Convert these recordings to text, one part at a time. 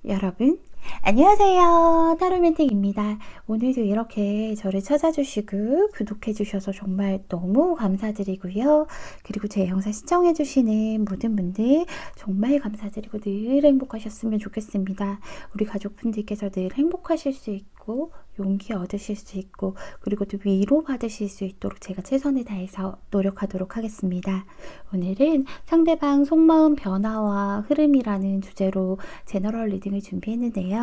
여러분, 안녕하세요. 타로맨팅입니다. 오늘도 이렇게 저를 찾아주시고 구독해주셔서 정말 너무 감사드리고요. 그리고 제 영상 시청해주시는 모든 분들 정말 감사드리고 늘 행복하셨으면 좋겠습니다. 우리 가족분들께서 늘 행복하실 수 있고 용기 얻으실 수 있고 그리고 또 위로 받으실 수 있도록 제가 최선을 다해서 노력하도록 하겠습니다. 오늘은 상대방 속마음 변화와 흐름이라는 주제로 제너럴 리딩을 준비했는데요.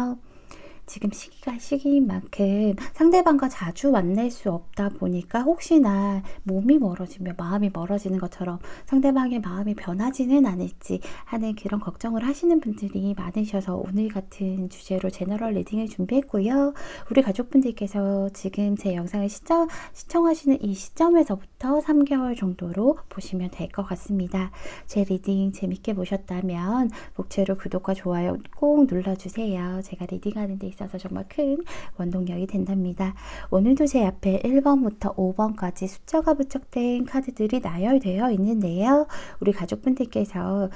지금 시기가 시기인 만큼 상대방과 자주 만날 수 없다 보니까 혹시나 몸이 멀어지며 마음이 멀어지는 것처럼 상대방의 마음이 변하지는 않을지 하는 그런 걱정을 하시는 분들이 많으셔서 오늘 같은 주제로 제너럴 리딩을 준비했고요. 우리 가족분들께서 지금 제 영상을 시청하시는 이 시점에서부터 3개월 정도로 보시면 될 것 같습니다. 제 리딩 재밌게 보셨다면 목표로 구독과 좋아요 꼭 눌러주세요. 제가 리딩하는 데 있어서 정말 큰 원동력이 된답니다. 오늘도 제 앞에 1번부터 5번까지 숫자가 부착된 카드들이 나열되어 있는데요. 우리 가족분들께서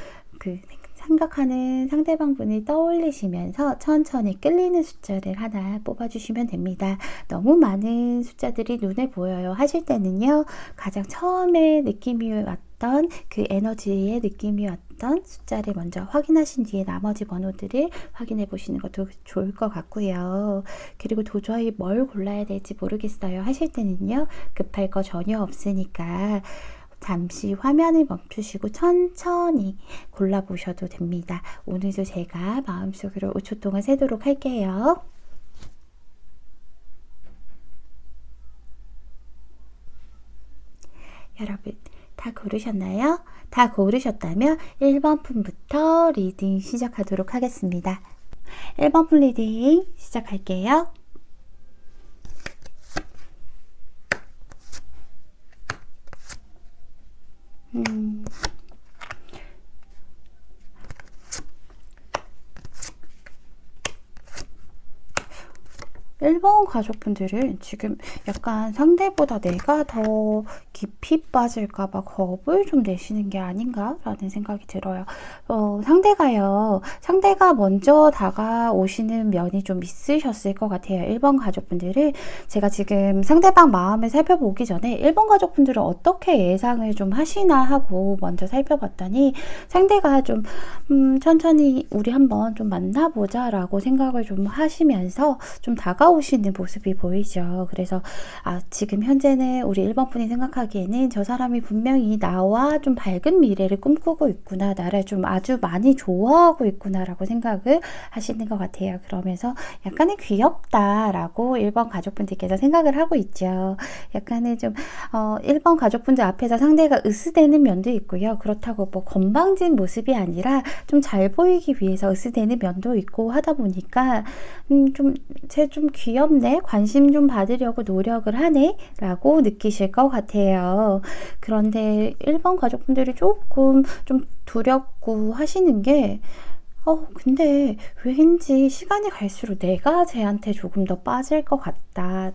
생각하는 상대방 분을 떠올리시면서 천천히 끌리는 숫자를 하나 뽑아주시면 됩니다. 너무 많은 숫자들이 눈에 보여요 하실 때는요, 가장 처음에 느낌이 왔던 그 에너지의 느낌이 왔던 숫자를 먼저 확인하신 뒤에 나머지 번호들을 확인해 보시는 것도 좋을 것 같고요. 그리고 도저히 뭘 골라야 될지 모르겠어요 하실 때는요, 급할 거 전혀 없으니까 잠시 화면을 멈추시고 천천히 골라보셔도 됩니다. 오늘도 제가 마음속으로 5초 동안 세도록 할게요. 여러분, 다 고르셨나요? 다 고르셨다면 1번 분부터 리딩 시작하도록 하겠습니다. 1번 분 리딩 시작할게요. 1번 가족분들은 지금 약간 상대보다 내가 더 깊이 빠질까봐 겁을 좀 내시는 게 아닌가 라는 생각이 들어요. 상대가 먼저 다가오시는 면이 좀 있으셨을 것 같아요. 1번 가족분들은 제가 지금 상대방 마음을 살펴보기 전에 1번 가족분들은 어떻게 예상을 좀 하시나 하고 먼저 살펴봤더니, 상대가 좀 천천히 우리 한번 좀 만나보자 라고 생각을 좀 하시면서 좀 다가오시는 모습이 보이죠. 그래서 지금 현재는 우리 1번 분이 생각하기에는 저 사람이 분명히 나와 좀 밝은 미래를 꿈꾸고 있구나, 나를 좀 아주 많이 좋아하고 있구나 라고 생각을 하시는 것 같아요. 그러면서 약간의 귀엽다 라고 1번 가족분들께서 생각을 하고 있죠. 약간의 좀 1번 가족분들 앞에서 상대가 으스대는 면도 있고요. 그렇다고 뭐 건방진 모습이 아니라 좀 잘 보이기 위해서 으스대는 면도 있고 하다 보니까 좀 귀엽네, 관심 좀 받으려고 노력을 하네 라고 느끼실 것 같아요. 그런데 1번 가족분들이 조금 좀 두렵고 하시는 게, 근데 왠지 시간이 갈수록 내가 쟤한테 조금 더 빠질 것 같다.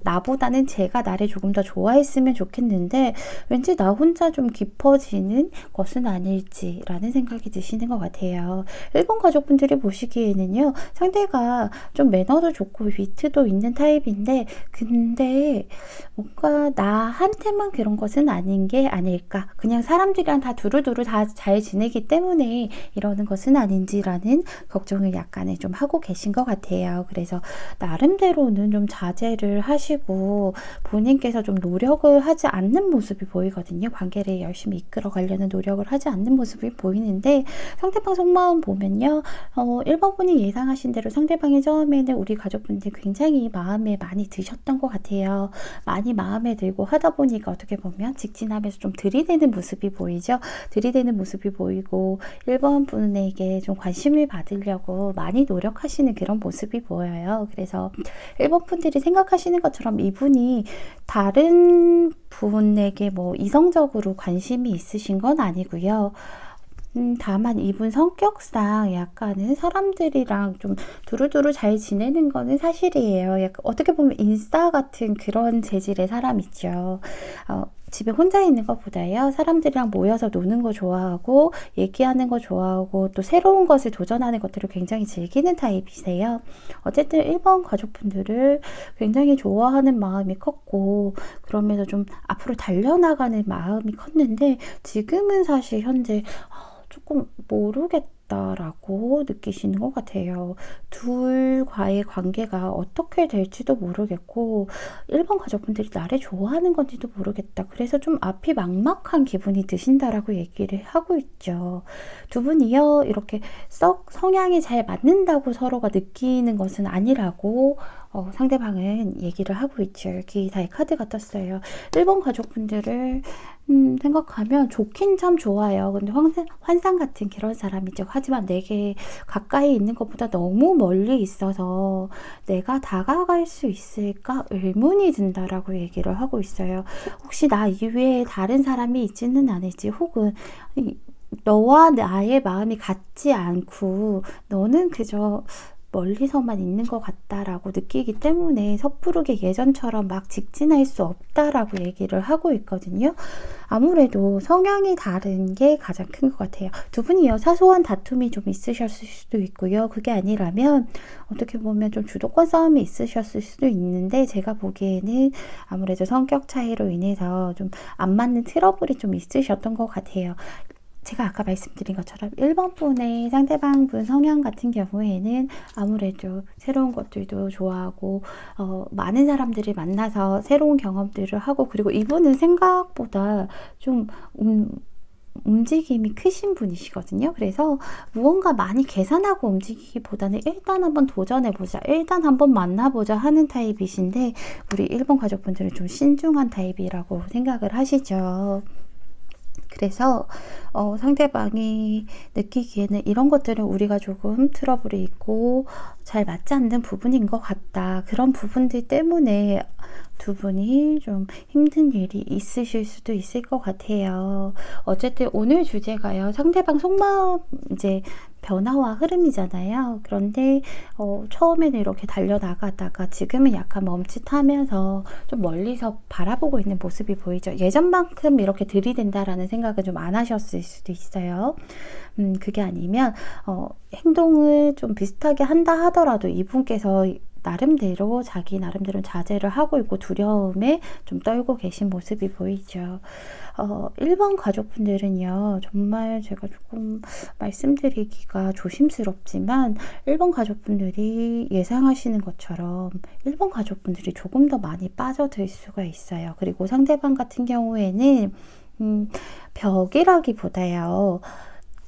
나보다는 쟤가 나를 조금 더 좋아했으면 좋겠는데 왠지 나 혼자 좀 깊어지는 것은 아닐지라는 생각이 드시는 것 같아요. 1번 가족분들이 보시기에는요, 상대가 좀 매너도 좋고 위트도 있는 타입인데, 근데 뭔가 나한테만 그런 것은 아닌 게 아닐까. 그냥 사람들이랑 다 두루두루 다 잘 지내기 때문에 이러는 것은 아닌지라는 걱정을 약간은 좀 하고 계신 것 같아요. 그래서 나름대로는 좀 자제를 하시고 본인께서 좀 노력을 하지 않는 모습이 보이거든요. 관계를 열심히 이끌어 가려는 노력을 하지 않는 모습이 보이는데, 상대방 속마음 보면요, 1번 분이 예상하신 대로 상대방이 처음에는 우리 가족분들 굉장히 마음에 많이 드셨던 것 같아요. 많이 마음에 들고 하다 보니까 어떻게 보면 직진하면서 좀 들이대는 모습이 보이죠. 들이대는 모습이 보이고 1번 분에게 좀 관심을 받으려고 많이 노력하시는 그런 모습이 보여요. 그래서 1번 분들이 생각하시는 것처럼 이분이 다른 분에게 뭐 이성적으로 관심이 있으신 건 아니고요. 다만 이분 성격상 약간은 사람들이랑 좀 두루두루 잘 지내는 거는 사실이에요. 약간 어떻게 보면 인싸 같은 그런 재질의 사람이죠. 집에 혼자 있는 것보다요, 사람들이랑 모여서 노는 거 좋아하고, 얘기하는 거 좋아하고, 또 새로운 것을 도전하는 것들을 굉장히 즐기는 타입이세요. 어쨌든 1번 가족분들을 굉장히 좋아하는 마음이 컸고, 그러면서 좀 앞으로 달려나가는 마음이 컸는데, 지금은 사실 현재 조금 모르겠다라고 느끼시는 것 같아요. 둘과의 관계가 어떻게 될지도 모르겠고, 1번 가족분들이 나를 좋아하는 건지도 모르겠다. 그래서 좀 앞이 막막한 기분이 드신다라고 얘기를 하고 있죠. 두 분이요, 이렇게 썩 성향이 잘 맞는다고 서로가 느끼는 것은 아니라고 상대방은 얘기를 하고 있죠. 여기 다이 카드가 떴어요. 1번 가족분들을 생각하면 좋긴 참 좋아요. 근데 환상 같은 그런 사람이죠. 하지만 내게 가까이 있는 것보다 너무 멀리 있어서 내가 다가갈 수 있을까 의문이 든다라고 얘기를 하고 있어요. 혹시 나 이외에 다른 사람이 있지는 않을지, 혹은 너와 나의 마음이 같지 않고 너는 그저 멀리서만 있는 것 같다라고 느끼기 때문에 섣부르게 예전처럼 막 직진할 수 없다라고 얘기를 하고 있거든요. 아무래도 성향이 다른 게 가장 큰 것 같아요. 두 분이요, 사소한 다툼이 좀 있으셨을 수도 있고요. 그게 아니라면 어떻게 보면 좀 주도권 싸움이 있으셨을 수도 있는데, 제가 보기에는 아무래도 성격 차이로 인해서 좀 안 맞는 트러블이 좀 있으셨던 것 같아요. 제가 아까 말씀드린 것처럼 1번 분의 상대방 분 성향 같은 경우에는 아무래도 새로운 것들도 좋아하고, 많은 사람들을 만나서 새로운 경험들을 하고, 그리고 이분은 생각보다 좀 움직임이 크신 분이시거든요. 그래서 무언가 많이 계산하고 움직이기보다는 일단 한번 도전해보자, 일단 한번 만나보자 하는 타입이신데, 우리 1번 가족분들은 좀 신중한 타입이라고 생각을 하시죠. 그래서 상대방이 느끼기에는 이런 것들은 우리가 조금 트러블이 있고 잘 맞지 않는 부분인 것 같다. 그런 부분들 때문에 두 분이 좀 힘든 일이 있으실 수도 있을 것 같아요. 어쨌든 오늘 주제가요, 상대방 속마음 이제 변화와 흐름이잖아요. 그런데 처음에는 이렇게 달려나가다가 지금은 약간 멈칫하면서 좀 멀리서 바라보고 있는 모습이 보이죠. 예전만큼 이렇게 들이댄다라는 생각은 좀 안 하셨을 수도 있어요. 그게 아니면 행동을 좀 비슷하게 한다 하더라도 이분께서 나름대로 자기 나름대로 자제를 하고 있고 두려움에 좀 떨고 계신 모습이 보이죠. 1번 가족분들은요, 정말 제가 조금 말씀드리기가 조심스럽지만 1번 가족분들이 예상하시는 것처럼 1번 가족분들이 조금 더 많이 빠져들 수가 있어요. 그리고 상대방 같은 경우에는 벽이라기보다요,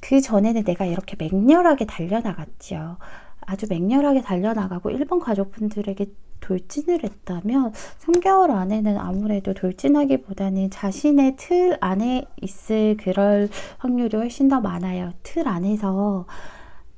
그 전에는 내가 이렇게 맹렬하게 달려나갔죠. 아주 맹렬하게 달려나가고 1번 가족분들에게 돌진을 했다면 3개월 안에는 아무래도 돌진하기보다는 자신의 틀 안에 있을 그럴 확률이 훨씬 더 많아요. 틀 안에서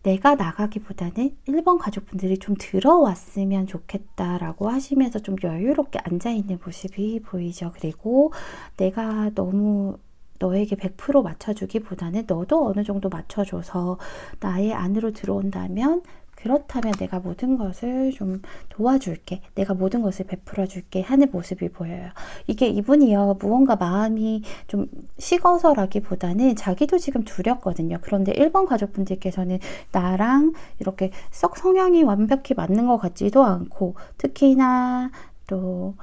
내가 나가기보다는 1번 가족분들이 좀 들어왔으면 좋겠다라고 하시면서 좀 여유롭게 앉아있는 모습이 보이죠. 그리고 내가 너무 너에게 100% 맞춰주기보다는 너도 어느 정도 맞춰줘서 나의 안으로 들어온다면, 그렇다면 내가 모든 것을 좀 도와줄게, 내가 모든 것을 베풀어줄게 하는 모습이 보여요. 이게 이분이요, 무언가 마음이 좀 식어서라기보다는 자기도 지금 두렵거든요. 그런데 1번 가족분들께서는 나랑 이렇게 썩 성향이 완벽히 맞는 것 같지도 않고, 특히나 또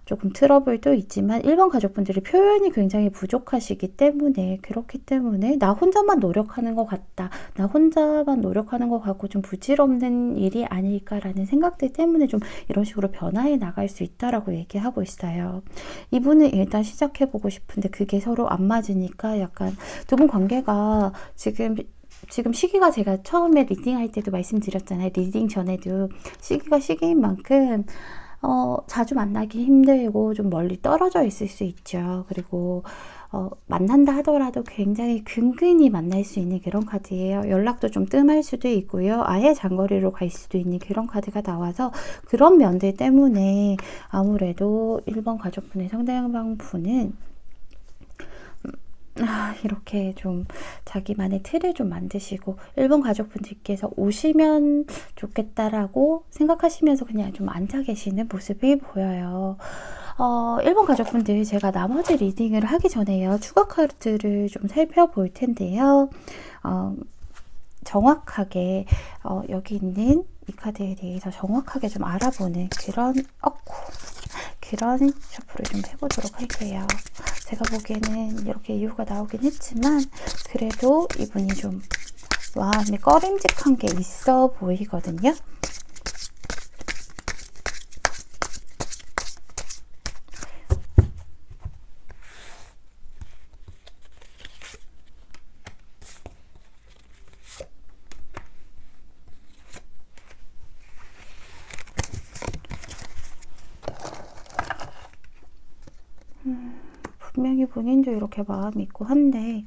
조금 트러블도 있지만 1번 가족분들이 표현이 굉장히 부족하시기 때문에, 그렇기 때문에 나 혼자만 노력하는 것 같다, 나 혼자만 노력하는 것 같고 좀 부질없는 일이 아닐까라는 생각들 때문에 좀 이런 식으로 변화해 나갈 수 있다라고 얘기하고 있어요. 이분은 일단 시작해보고 싶은데 그게 서로 안 맞으니까 약간 두 분 관계가 지금 시기가, 제가 처음에 리딩할 때도 말씀드렸잖아요. 리딩 전에도 시기가 시기인 만큼 자주 만나기 힘들고 좀 멀리 떨어져 있을 수 있죠. 그리고 만난다 하더라도 굉장히 근근히 만날 수 있는 그런 카드예요. 연락도 좀 뜸할 수도 있고요. 아예 장거리로 갈 수도 있는 그런 카드가 나와서 그런 면들 때문에 아무래도 1번 가족분의 상대방 분은 이렇게 좀 자기만의 틀을 좀 만드시고 1번 가족분들께서 오시면 좋겠다라고 생각하시면서 그냥 좀 앉아 계시는 모습이 보여요. 1번 가족분들 제가 나머지 리딩을 하기 전에요. 추가 카드를 좀 살펴볼 텐데요. 정확하게 여기 있는 이 카드에 대해서 정확하게 좀 알아보는 그런 셔플을 좀 해보도록 할게요. 제가 보기에는 이렇게 이유가 나오긴 했지만 그래도 이분이 좀 마음이 꺼림직한 게 있어 보이거든요. 분명히 본인도 이렇게 마음이 있고 한데,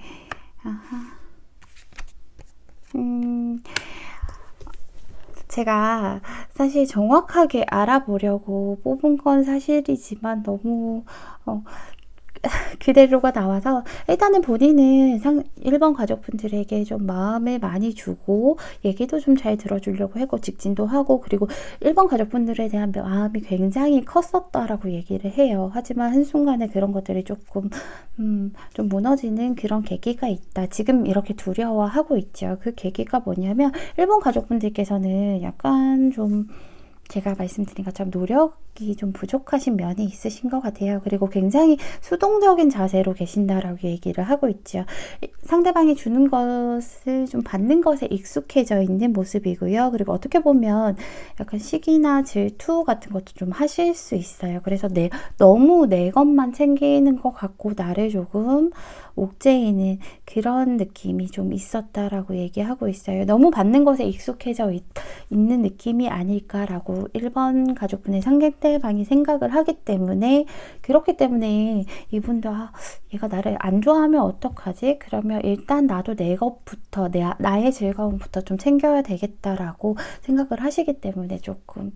제가 사실 정확하게 알아보려고 뽑은 건 사실이지만 너무 그대로가 나와서 일단은 본인은 1번 가족분들에게 좀 마음을 많이 주고 얘기도 좀 잘 들어주려고 했고 직진도 하고 그리고 1번 가족분들에 대한 마음이 굉장히 컸었다라고 얘기를 해요. 하지만 한순간에 그런 것들이 조금 좀 무너지는 그런 계기가 있다. 지금 이렇게 두려워하고 있죠. 그 계기가 뭐냐면 1번 가족분들께서는 약간 좀 제가 말씀드린 것처럼 노력이 좀 부족하신 면이 있으신 것 같아요. 그리고 굉장히 수동적인 자세로 계신다라고 얘기를 하고 있죠. 상대방이 주는 것을 좀 받는 것에 익숙해져 있는 모습이고요. 그리고 어떻게 보면 약간 시기나 질투 같은 것도 좀 하실 수 있어요. 그래서 너무 내 것만 챙기는 것 같고 나를 조금 옥죄이는 그런 느낌이 좀 있었다라고 얘기하고 있어요. 너무 받는 것에 익숙해져 있는 느낌이 아닐까라고 1번 가족분의 상대방이 생각을 하기 때문에 그렇기 때문에 이분도 얘가 나를 안 좋아하면 어떡하지? 그러면 일단 나도 내 것부터 나의 즐거움부터 좀 챙겨야 되겠다라고 생각을 하시기 때문에 조금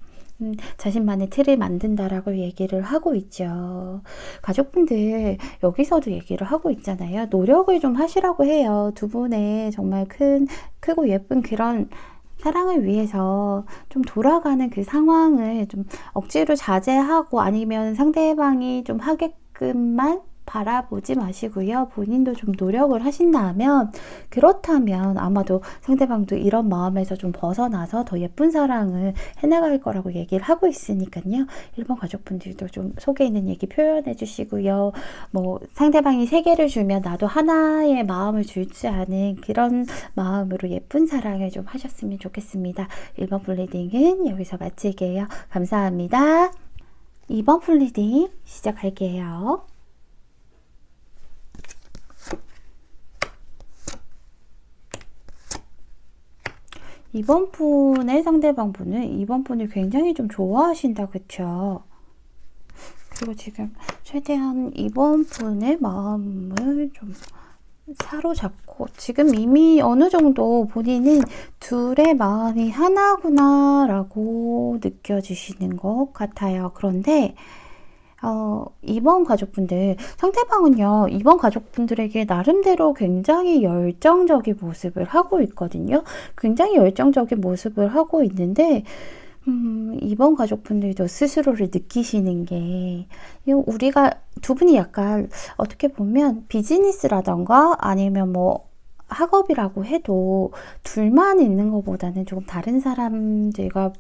자신만의 틀을 만든다라고 얘기를 하고 있죠. 가족분들 여기서도 얘기를 하고 있잖아요. 노력을 좀 하시라고 해요. 두 분의 정말 크고 예쁜 그런 사랑을 위해서 좀 돌아가는 그 상황을 좀 억지로 자제하고 아니면 상대방이 좀 하게끔만 바라보지 마시고요. 본인도 좀 노력을 하신다면 그렇다면 아마도 상대방도 이런 마음에서 좀 벗어나서 더 예쁜 사랑을 해나갈 거라고 얘기를 하고 있으니까요. 1번 가족분들도 좀 속에 있는 얘기 표현해 주시고요. 뭐 상대방이 3개를 주면 나도 하나의 마음을 줄지 않은 그런 마음으로 예쁜 사랑을 좀 하셨으면 좋겠습니다. 1번 플리딩은 여기서 마칠게요. 감사합니다. 2번 플리딩 시작할게요. 이번 분의 상대방 분은 이번 분을 굉장히 좀 좋아하신다, 그쵸? 그리고 지금 최대한 이번 분의 마음을 좀 사로잡고 지금 이미 어느 정도 본인은 둘의 마음이 하나구나 라고 느껴지시는 것 같아요. 그런데 2번 가족분들, 상대방은요, 2번 가족분들에게 나름대로 굉장히 열정적인 모습을 하고 있거든요. 굉장히 열정적인 모습을 하고 있는데, 2번 가족분들도 스스로를 느끼시는 게, 우리가 두 분이 약간 어떻게 보면 비즈니스라던가 아니면 뭐 학업이라고 해도 둘만 있는 것보다는 조금 다른 사람들과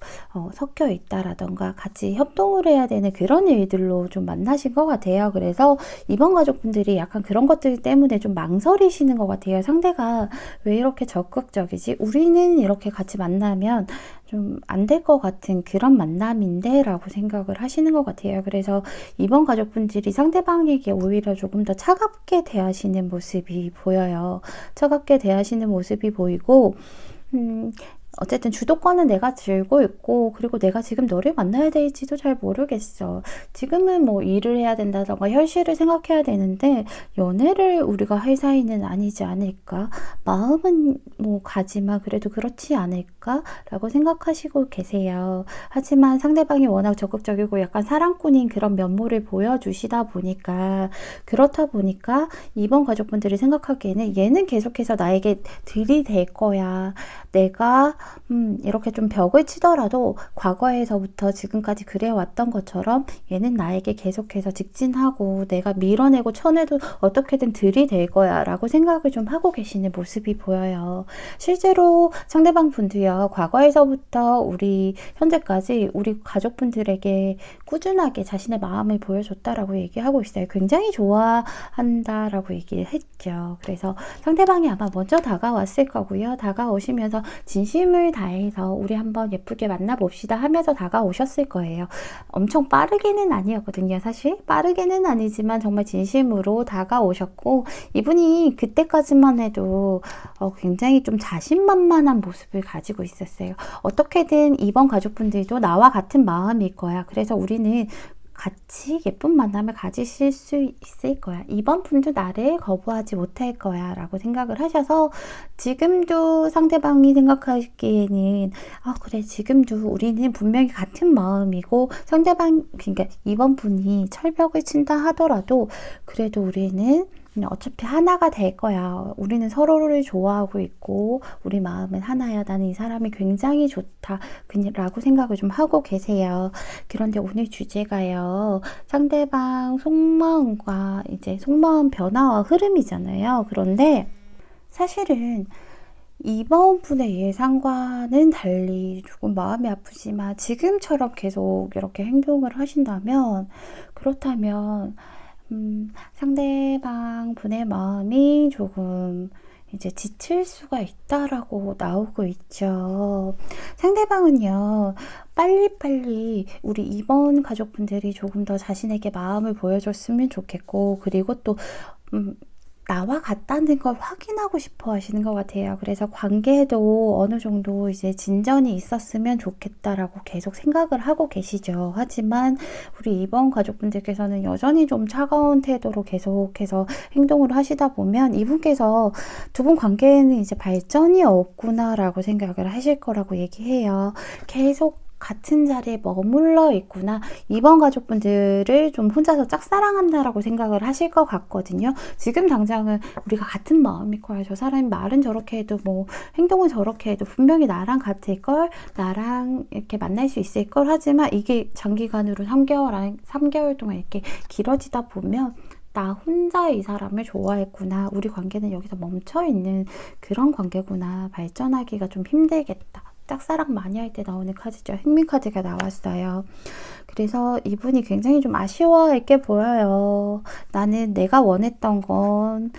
섞여 있다라던가 같이 협동을 해야 되는 그런 일들로 좀 만나신 것 같아요. 그래서 이번 가족분들이 약간 그런 것들 때문에 좀 망설이시는 것 같아요. 상대가 왜 이렇게 적극적이지? 우리는 이렇게 같이 만나면 좀 안 될 것 같은 그런 만남인데 라고 생각을 하시는 것 같아요. 그래서 이번 가족분들이 상대방에게 오히려 조금 더 차갑게 대하시는 모습이 보여요. 차갑게 대하시는 모습이 보이고 어쨌든 주도권은 내가 들고 있고 그리고 내가 지금 너를 만나야 될지도 잘 모르겠어. 지금은 뭐 일을 해야 된다던가 현실을 생각해야 되는데 연애를 우리가 할 사이는 아니지 않을까? 마음은 뭐 가지만 그래도 그렇지 않을까? 라고 생각하시고 계세요. 하지만 상대방이 워낙 적극적이고 약간 사랑꾼인 그런 면모를 보여주시다 보니까 그렇다 보니까 이번 가족분들이 생각하기에는 얘는 계속해서 나에게 들이댈 거야. 내가 이렇게 좀 벽을 치더라도 과거에서부터 지금까지 그래왔던 것처럼 얘는 나에게 계속해서 직진하고 내가 밀어내고 쳐내도 어떻게든 들이댈 거야 라고 생각을 좀 하고 계시는 모습이 보여요. 실제로 상대방 분도요, 과거에서부터 우리 현재까지 우리 가족분들에게 꾸준하게 자신의 마음을 보여줬다라고 얘기하고 있어요. 굉장히 좋아한다라고 얘기를 했죠. 그래서 상대방이 아마 먼저 다가왔을 거고요. 다가오시면서 진심을 다해서 우리 한번 예쁘게 만나봅시다 하면서 다가오셨을 거예요. 엄청 빠르게는 아니었거든요. 사실 빠르게는 아니지만 정말 진심으로 다가오셨고, 이분이 그때까지만 해도 굉장히 좀 자신만만한 모습을 가지고 있었어요. 어떻게든 이번 가족분들도 나와 같은 마음일 거야. 그래서 우리는 같이 예쁜 만남을 가지실 수 있을 거야. 이번 분도 나를 거부하지 못할 거야 라고 생각을 하셔서 지금도 상대방이 생각하기에는 그래, 지금도 우리는 분명히 같은 마음이고 상대방, 그러니까 이번 분이 철벽을 친다 하더라도 그래도 우리는 어차피 하나가 될 거야. 우리는 서로를 좋아하고 있고 우리 마음은 하나야. 나는 이 사람이 굉장히 좋다 라고 생각을 좀 하고 계세요. 그런데 오늘 주제가요, 상대방 속마음과 이제 속마음 변화와 흐름이잖아요. 그런데 사실은 이번 분의 예상과는 달리 조금 마음이 아프지만 지금처럼 계속 이렇게 행동을 하신다면, 그렇다면 상대방 분의 마음이 조금 이제 지칠 수가 있다라고 나오고 있죠. 상대방은요, 빨리빨리 우리 이번 가족분들이 조금 더 자신에게 마음을 보여줬으면 좋겠고, 그리고 또 나와 같다는 걸 확인하고 싶어 하시는 것 같아요. 그래서 관계도 어느 정도 이제 진전이 있었으면 좋겠다라고 계속 생각을 하고 계시죠. 하지만 우리 이번 가족분들께서는 여전히 좀 차가운 태도로 계속해서 행동을 하시다 보면 이분께서 두 분 관계에는 이제 발전이 없구나라고 생각을 하실 거라고 얘기해요. 계속 같은 자리에 머물러 있구나. 이번 가족분들을 좀 혼자서 짝사랑한다라고 생각을 하실 것 같거든요. 지금 당장은 우리가 같은 마음일 거야. 저 사람이 말은 저렇게 해도 뭐 행동은 저렇게 해도 분명히 나랑 같을 걸, 나랑 이렇게 만날 수 있을 걸. 하지만 이게 장기간으로 3개월 동안 이렇게 길어지다 보면 나 혼자 이 사람을 좋아했구나. 우리 관계는 여기서 멈춰있는 그런 관계구나. 발전하기가 좀 힘들겠다. 짝사랑 많이 할 때 나오는 카드죠. 행운카드가 나왔어요. 그래서 이분이 굉장히 좀 아쉬워할게 보여요. 나는 내가 원했던 건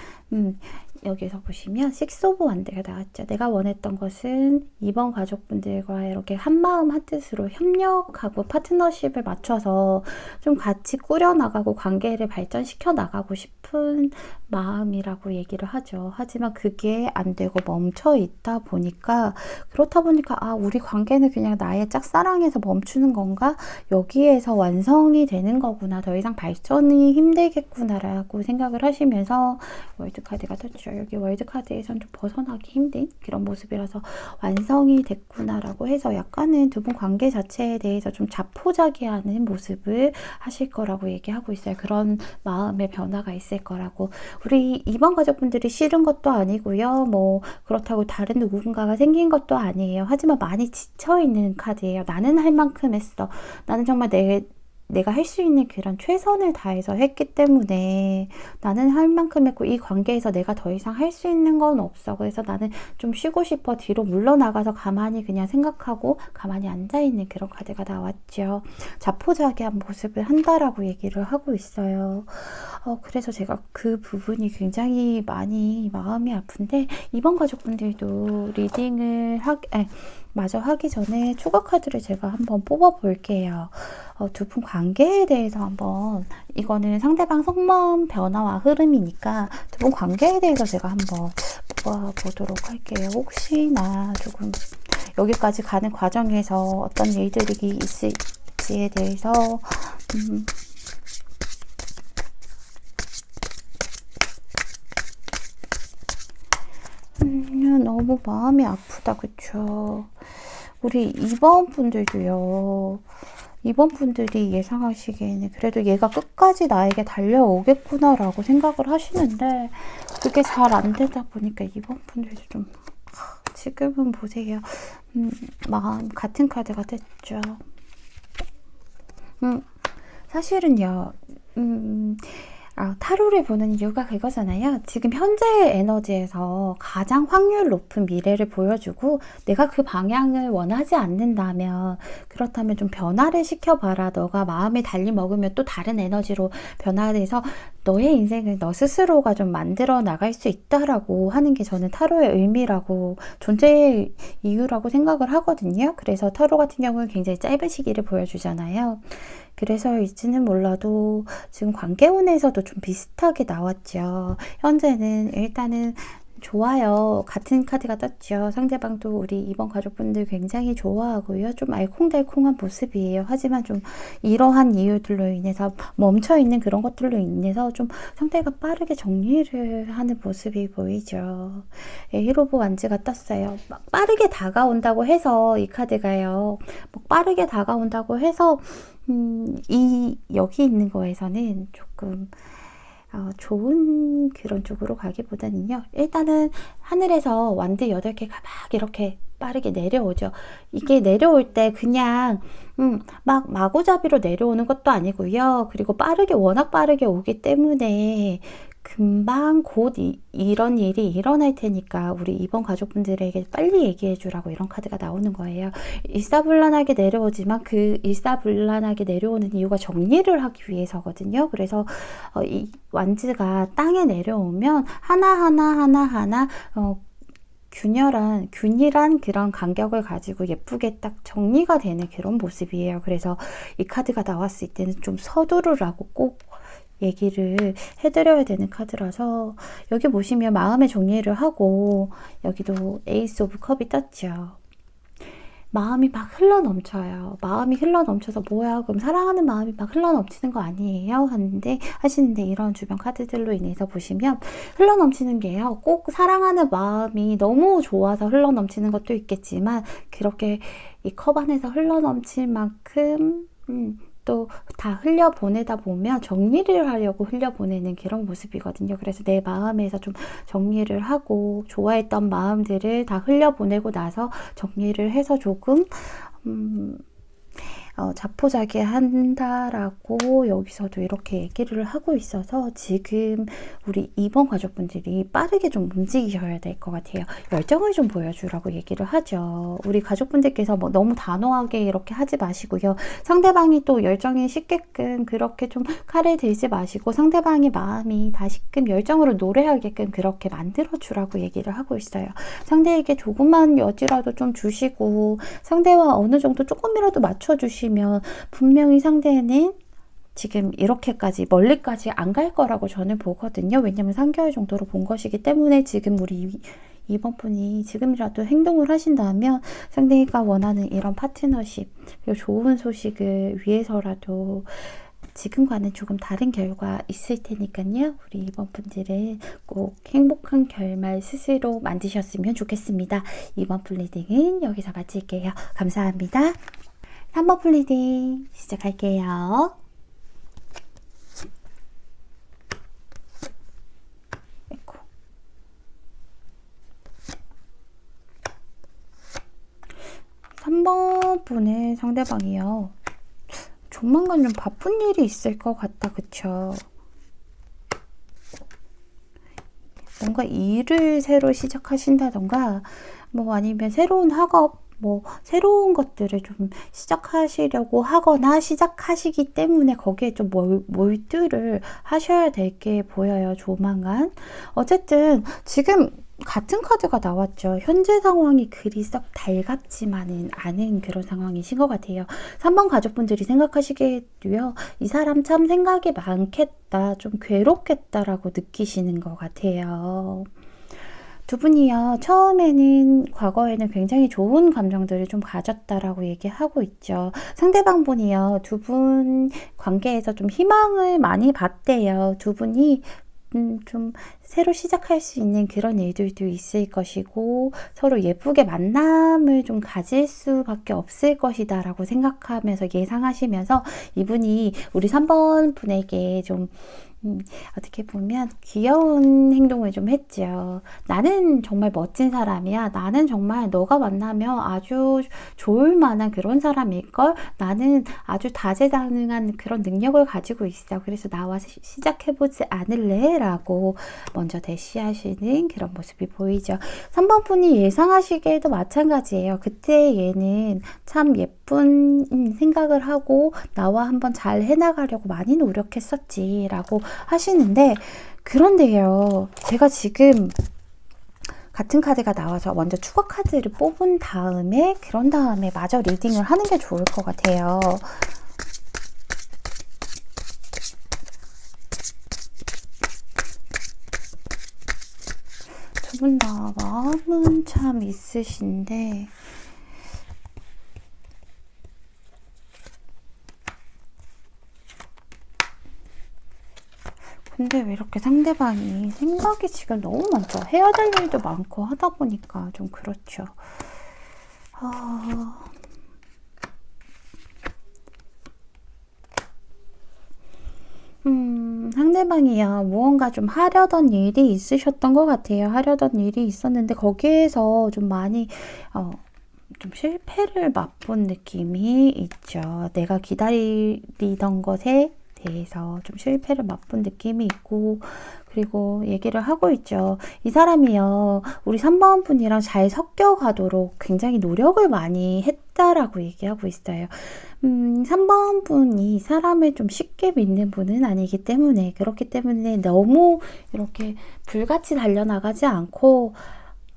여기서 보시면 식스 오브 원드가 나왔죠. 내가 원했던 것은 이번 가족분들과 이렇게 한마음 한뜻으로 협력하고 파트너십을 맞춰서 좀 같이 꾸려나가고 관계를 발전시켜 나가고 싶은 마음이라고 얘기를 하죠. 하지만 그게 안 되고 멈춰 있다 보니까, 그렇다 보니까 우리 관계는 그냥 나의 짝사랑에서 멈추는 건가? 여기에서 완성이 되는 거구나. 더 이상 발전이 힘들겠구나라고 생각을 하시면서 월드카드가 떴죠. 여기 월드카드에선 좀 벗어나기 힘든 그런 모습이라서 완성이 됐구나라고 해서 약간은 두 분 관계 자체에 대해서 좀 자포자기하는 모습을 하실 거라고 얘기하고 있어요. 그런 마음의 변화가 있을 거라고. 우리 이번 가족분들이 싫은 것도 아니고요. 뭐 그렇다고 다른 누군가가 생긴 것도 아니에요. 하지만 많이 지쳐있는 카드예요. 나는 할 만큼 했어. 나는 정말 내가 할 수 있는 그런 최선을 다해서 했기 때문에 나는 할 만큼 했고 이 관계에서 내가 더 이상 할 수 있는 건 없어. 그래서 나는 좀 쉬고 싶어. 뒤로 물러나가서 가만히 그냥 생각하고 가만히 앉아있는 그런 카드가 나왔죠. 자포자기한 모습을 한다라고 얘기를 하고 있어요. 그래서 제가 그 부분이 굉장히 많이 마음이 아픈데, 이번 가족분들도 리딩을 마저 하기 전에 추가 카드를 제가 한번 뽑아 볼게요. 두 분 관계에 대해서 한번, 이거는 상대방 속마음 변화와 흐름이니까 두 분 관계에 대해서 제가 한번 뽑아 보도록 할게요. 혹시나 조금 여기까지 가는 과정에서 어떤 일들이 있을지에 대해서 너무 마음이 아프다. 그쵸? 우리 이번 분들도요. 이번 분들이 예상하시기에는 그래도 얘가 끝까지 나에게 달려오겠구나 라고 생각을 하시는데 그게 잘 안 되다 보니까 이번 분들도 좀 지금은 보세요. 마음 같은 카드가 됐죠. 사실은요, 타로를 보는 이유가 그거잖아요. 지금 현재의 에너지에서 가장 확률 높은 미래를 보여주고 내가 그 방향을 원하지 않는다면 그렇다면 좀 변화를 시켜봐라. 너가 마음에 달리 먹으면 또 다른 에너지로 변화돼서 너의 인생을 너 스스로가 좀 만들어 나갈 수 있다라고 하는 게 저는 타로의 의미라고 존재의 이유라고 생각을 하거든요. 그래서 타로 같은 경우는 굉장히 짧은 시기를 보여주잖아요. 그래서일지는 몰라도 지금 관계운에서도 좀 비슷하게 나왔죠. 현재는 일단은 좋아요. 같은 카드가 떴죠. 상대방도 우리 이번 가족분들 굉장히 좋아하고요. 좀 알콩달콩한 모습이에요. 하지만 좀 이러한 이유들로 인해서 멈춰있는 그런 것들로 인해서 좀 상대가 빠르게 정리를 하는 모습이 보이죠. 히로보 완즈가 떴어요. 막 빠르게 다가온다고 해서 이 카드가요. 막 빠르게 다가온다고 해서 여기 있는 거에서는 조금 좋은 그런 쪽으로 가기보다는요. 일단은 하늘에서 완드 8개가 막 이렇게 빠르게 내려오죠. 이게 내려올 때 그냥 막 마구잡이로 내려오는 것도 아니고요. 그리고 워낙 빠르게 오기 때문에 금방 곧 이런 일이 일어날 테니까 우리 이번 가족분들에게 빨리 얘기해 주라고 이런 카드가 나오는 거예요. 일사불란하게 내려오지만 그 일사불란하게 내려오는 이유가 정리를 하기 위해서거든요. 그래서 이 완즈가 땅에 내려오면 하나하나 균일한 그런 간격을 가지고 예쁘게 딱 정리가 되는 그런 모습이에요. 그래서 이 카드가 나왔을 때는 좀 서두르라고 꼭 얘기를 해드려야 되는 카드라서 여기 보시면 마음의 정리를 하고 여기도 에이스 오브 컵이 떴죠. 마음이 막 흘러넘쳐요. 마음이 흘러넘쳐서 뭐야? 그럼 사랑하는 마음이 막 흘러넘치는 거 아니에요? 하시는데 이런 주변 카드들로 인해서 보시면 흘러넘치는 게요. 꼭 사랑하는 마음이 너무 좋아서 흘러넘치는 것도 있겠지만 그렇게 이 컵 안에서 흘러넘칠 만큼 또 다 흘려보내다 보면 정리를 하려고 흘려보내는 그런 모습이거든요. 그래서 내 마음에서 좀 정리를 하고 좋아했던 마음들을 다 흘려보내고 나서 정리를 해서 조금 자포자기한다라고 여기서도 이렇게 얘기를 하고 있어서 지금 우리 이번 가족분들이 빠르게 좀 움직이셔야 될 것 같아요. 열정을 좀 보여주라고 얘기를 하죠. 우리 가족분들께서 뭐 너무 단호하게 이렇게 하지 마시고요. 상대방이 또 열정이 식게끔 그렇게 좀 칼을 들지 마시고 상대방의 마음이 다시금 열정으로 노래하게끔 그렇게 만들어주라고 얘기를 하고 있어요. 상대에게 조금만 여지라도 좀 주시고 상대와 어느 정도 조금이라도 맞춰주시면 분명히 상대는 지금 이렇게까지 멀리까지 안 갈 거라고 저는 보거든요. 왜냐면 3개월 정도로 본 것이기 때문에 지금 우리 이번 분이 지금이라도 행동을 하신다면 상대가 원하는 이런 파트너십 그리고 좋은 소식을 위해서라도 지금과는 조금 다른 결과 있을 테니까요. 우리 이번 분들은 꼭 행복한 결말 스스로 만드셨으면 좋겠습니다. 이번 분 리딩은 여기서 마칠게요. 감사합니다. 3번 플리딩 시작할게요. 아이고. 3번 분의 상대방이요. 조만간 좀 바쁜 일이 있을 것 같다. 그쵸? 뭔가 일을 새로 시작하신다던가 뭐 아니면 새로운 학업 새로운 것들을 좀 시작하시려고 하거나 시작하시기 때문에 거기에 좀 몰두를 하셔야 될 게 보여요. 조만간. 어쨌든 지금 같은 카드가 나왔죠. 현재 상황이 그리 썩 달갑지만은 않은 그런 상황이신 것 같아요. 3번 가족분들이 생각하시기에도요. 이 사람 참 생각이 많겠다. 좀 괴롭겠다라고 느끼시는 것 같아요. 두 분이요, 처음에는, 과거에는 굉장히 좋은 감정들을 좀 가졌다라고 얘기하고 있죠. 상대방 분이요, 두 분 관계에서 좀 희망을 많이 봤대요. 두 분이 좀 새로 시작할 수 있는 그런 일들도 있을 것이고 서로 예쁘게 만남을 좀 가질 수밖에 없을 것이다 라고 생각하면서 예상하시면서 이분이 우리 3번 분에게 좀 어떻게 보면 귀여운 행동을 좀 했죠. 나는 정말 멋진 사람이야. 나는 정말 너가 만나면 아주 좋을 만한 그런 사람일걸. 나는 아주 다재다능한 그런 능력을 가지고 있어. 그래서 나와 시작해보지 않을래? 라고 먼저 대시하시는 그런 모습이 보이죠. 3번 분이 예상하시기에도 마찬가지예요. 그때 얘는 참 예쁜 생각을 하고 나와 한번 잘 해나가려고 많이 노력했었지 라고 하시는데, 그런데요, 제가 지금 같은 카드가 나와서 먼저 추가 카드를 뽑은 다음에 그런 다음에 마저 리딩을 하는 게 좋을 것 같아요. 두 분 다 마음은 참 있으신데 근데 왜 이렇게 상대방이 생각이 지금 너무 많죠. 해야 될 일도 많고 하다 보니까 좀 그렇죠. 상대방이요. 무언가 좀 하려던 일이 있으셨던 것 같아요. 하려던 일이 있었는데 거기에서 좀 많이 좀 실패를 맛본 느낌이 있죠. 내가 기다리던 것에 대해서 좀 실패를 맛본 느낌이 있고, 그리고 얘기를 하고 있죠. 이 사람이요, 우리 3번 분이랑 잘 섞여가도록 굉장히 노력을 많이 했다라고 얘기하고 있어요. 3번 분이 사람을 좀 쉽게 믿는 분은 아니기 때문에, 그렇기 때문에 너무 이렇게 불같이 달려나가지 않고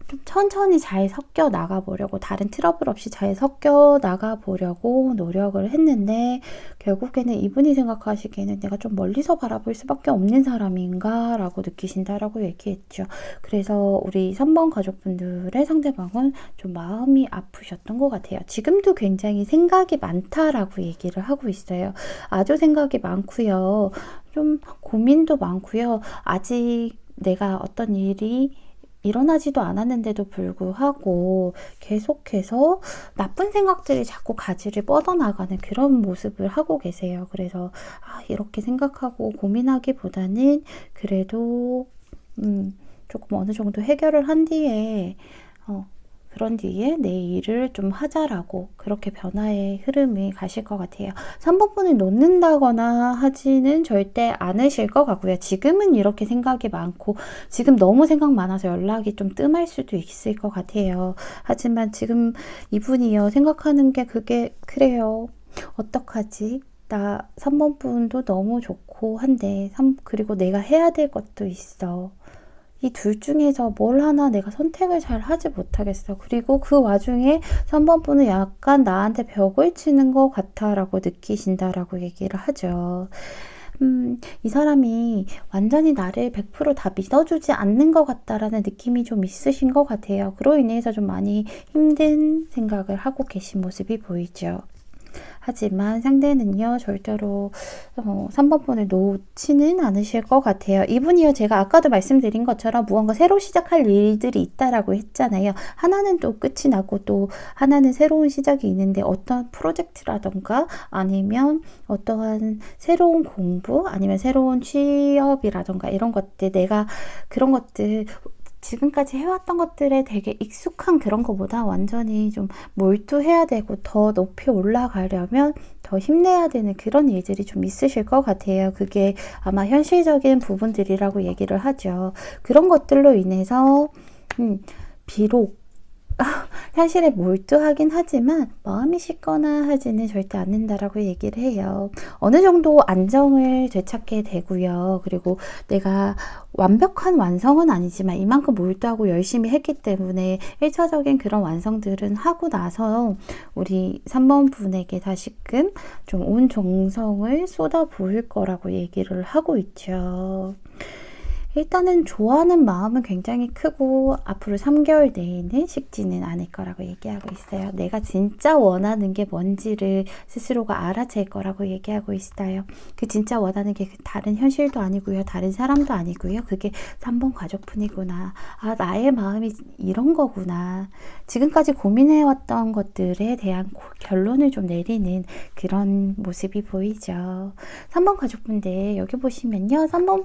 좀 천천히 잘 섞여 나가 보려고, 다른 트러블 없이 잘 섞여 나가 보려고 노력을 했는데, 결국에는 이분이 생각하시기에는 내가 좀 멀리서 바라볼 수밖에 없는 사람인가 라고 느끼신다라고 얘기했죠. 그래서 우리 3번 가족분들의 상대방은 좀 마음이 아프셨던 것 같아요. 지금도 굉장히 생각이 많다라고 얘기를 하고 있어요. 아주 생각이 많고요. 좀 고민도 많고요. 아직 내가 어떤 일이 일어나지도 않았는데도 불구하고 계속해서 나쁜 생각들이 자꾸 가지를 뻗어나가는 그런 모습을 하고 계세요. 그래서 이렇게 생각하고 고민하기보다는 그래도 조금 어느 정도 해결을 한 뒤에 그런 뒤에 내 일을 좀 하자라고 그렇게 변화의 흐름이 가실 것 같아요. 3번 분을 놓는다거나 하지는 절대 않으실 것 같고요. 지금은 이렇게 생각이 많고 지금 너무 생각 많아서 연락이 좀 뜸할 수도 있을 것 같아요. 하지만 지금 이분이요, 생각하는 게 그게 그래요. 어떡하지? 나 3번 분도 너무 좋고 한데 그리고 내가 해야 될 것도 있어. 이 둘 중에서 뭘 하나 내가 선택을 잘 하지 못하겠어. 그리고 그 와중에 3번 분은 약간 나한테 벽을 치는 것 같아라고 느끼신다라고 얘기를 하죠. 이 사람이 완전히 나를 100%다 믿어주지 않는 것 같다라는 느낌이 좀 있으신 것 같아요. 그로 인해서 좀 많이 힘든 생각을 하고 계신 모습이 보이죠. 하지만 상대는요, 절대로 3번 분을 놓지는 않으실 것 같아요. 이분이요, 제가 아까도 말씀드린 것처럼 무언가 새로 시작할 일들이 있다라고 했잖아요. 하나는 또 끝이 나고 또 하나는 새로운 시작이 있는데, 어떤 프로젝트라던가 아니면 어떠한 새로운 공부 아니면 새로운 취업이라던가 이런 것들, 내가 그런 것들 지금까지 해왔던 것들에 되게 익숙한 그런 것보다 완전히 좀 몰두해야 되고 더 높이 올라가려면 더 힘내야 되는 그런 일들이 좀 있으실 것 같아요. 그게 아마 현실적인 부분들이라고 얘기를 하죠. 그런 것들로 인해서 비록 현실에 몰두하긴 하지만 마음이 식거나 하지는 절대 않는다라고 얘기를 해요. 어느 정도 안정을 되찾게 되고요. 그리고 내가 완벽한 완성은 아니지만 이만큼 몰두하고 열심히 했기 때문에 1차적인 그런 완성들은 하고 나서 우리 3번 분에게 다시금 좀 온 정성을 쏟아 부을 거라고 얘기를 하고 있죠. 일단은 좋아하는 마음은 굉장히 크고 앞으로 3개월 내에는 식지는 않을 거라고 얘기하고 있어요. 내가 진짜 원하는 게 뭔지를 스스로가 알아챌 거라고 얘기하고 있어요. 그 진짜 원하는 게 다른 현실도 아니고요. 다른 사람도 아니고요. 그게 3번 가족분이구나. 나의 마음이 이런 거구나. 지금까지 고민해왔던 것들에 대한 결론을 좀 내리는 그런 모습이 보이죠. 3번 가족분들 여기 보시면요. 3번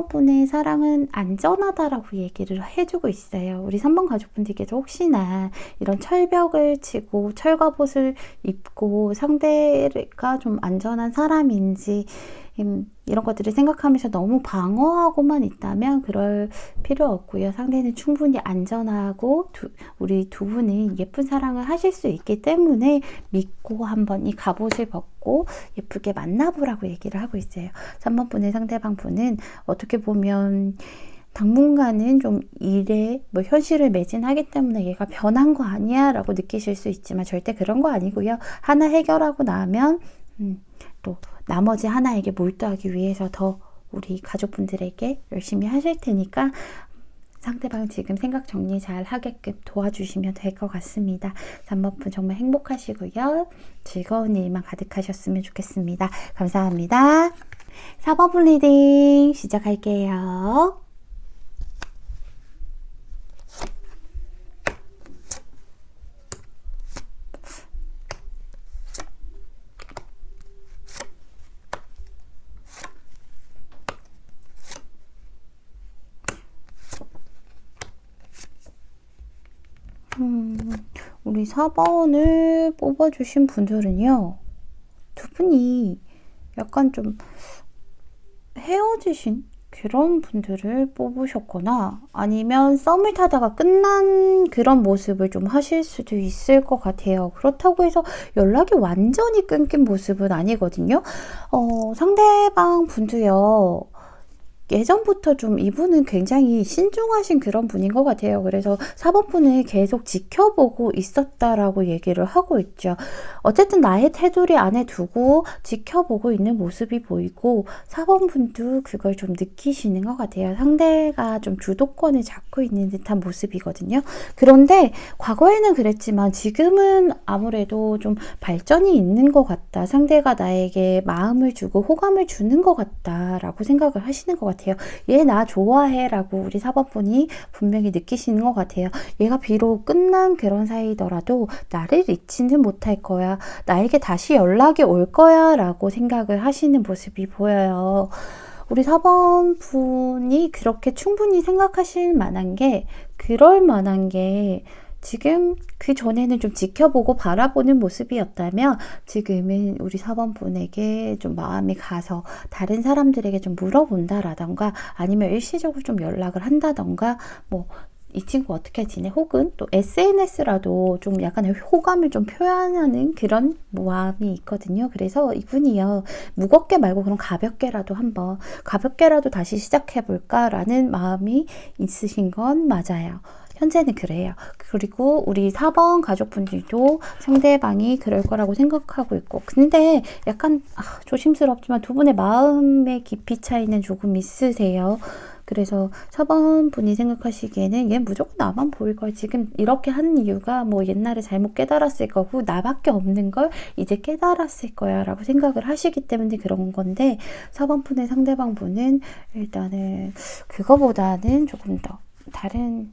분의 사랑은 안전하다라고 얘기를 해주고 있어요. 우리 3번 가족분들께서 혹시나 이런 철벽을 치고 철갑옷을 입고 상대가 좀 안전한 사람인지 이런 것들을 생각하면서 너무 방어하고만 있다면 그럴 필요 없고요. 상대는 충분히 안전하고 우리 두 분은 예쁜 사랑을 하실 수 있기 때문에 믿고 한번 이 갑옷을 벗고 예쁘게 만나보라고 얘기를 하고 있어요. 3번 분의 상대방 분은 어떻게 보면 당분간은 좀 일에 현실을 매진하기 때문에 얘가 변한 거 아니야 라고 느끼실 수 있지만 절대 그런 거 아니고요. 하나 해결하고 나면 또 나머지 하나에게 몰두하기 위해서 더 우리 가족분들에게 열심히 하실 테니까 상대방 지금 생각 정리 잘 하게끔 도와주시면 될 것 같습니다. 3번 분 정말 행복하시고요. 즐거운 일만 가득하셨으면 좋겠습니다. 감사합니다. 4번 분 리딩 시작할게요. 우리 4번을 뽑아주신 분들은요, 두 분이 약간 좀 헤어지신 그런 분들을 뽑으셨거나 아니면 썸을 타다가 끝난 그런 모습을 좀 하실 수도 있을 것 같아요. 그렇다고 해서 연락이 완전히 끊긴 모습은 아니거든요. 상대방 분도요. 예전부터 좀 이분은 굉장히 신중하신 그런 분인 것 같아요. 그래서 4번 분을 계속 지켜보고 있었다라고 얘기를 하고 있죠. 어쨌든 나의 테두리 안에 두고 지켜보고 있는 모습이 보이고 4번 분도 그걸 좀 느끼시는 것 같아요. 상대가 좀 주도권을 잡고 있는 듯한 모습이거든요. 그런데 과거에는 그랬지만 지금은 아무래도 좀 발전이 있는 것 같다. 상대가 나에게 마음을 주고 호감을 주는 것 같다라고 생각을 하시는 것 같아요. 얘 나 좋아해 라고 우리 4번 분이 분명히 느끼시는 것 같아요. 얘가 비록 끝난 그런 사이더라도 나를 잊지는 못할 거야. 나에게 다시 연락이 올 거야 라고 생각을 하시는 모습이 보여요. 우리 4번 분이 그렇게 충분히 생각하실 만한 게 그럴 만한 게 지금 그 전에는 좀 지켜보고 바라보는 모습이었다면 지금은 우리 4번 분에게 좀 마음이 가서 다른 사람들에게 좀 물어본다라던가 아니면 일시적으로 좀 연락을 한다던가 이 친구 어떻게 지내? 혹은 또 SNS라도 좀 약간의 호감을 좀 표현하는 그런 마음이 있거든요. 그래서 이분이요. 무겁게 말고 그럼 가볍게라도 다시 시작해볼까라는 마음이 있으신 건 맞아요. 현재는 그래요. 그리고 우리 4번 가족분들도 상대방이 그럴 거라고 생각하고 있고 근데 약간 조심스럽지만 두 분의 마음의 깊이 차이는 조금 있으세요. 그래서 4번 분이 생각하시기에는 얘 무조건 나만 보일 거야. 지금 이렇게 하는 이유가 옛날에 잘못 깨달았을 거고 나밖에 없는 걸 이제 깨달았을 거야 라고 생각을 하시기 때문에 그런 건데 4번 분의 상대방 분은 일단은 그거보다는 조금 더 다른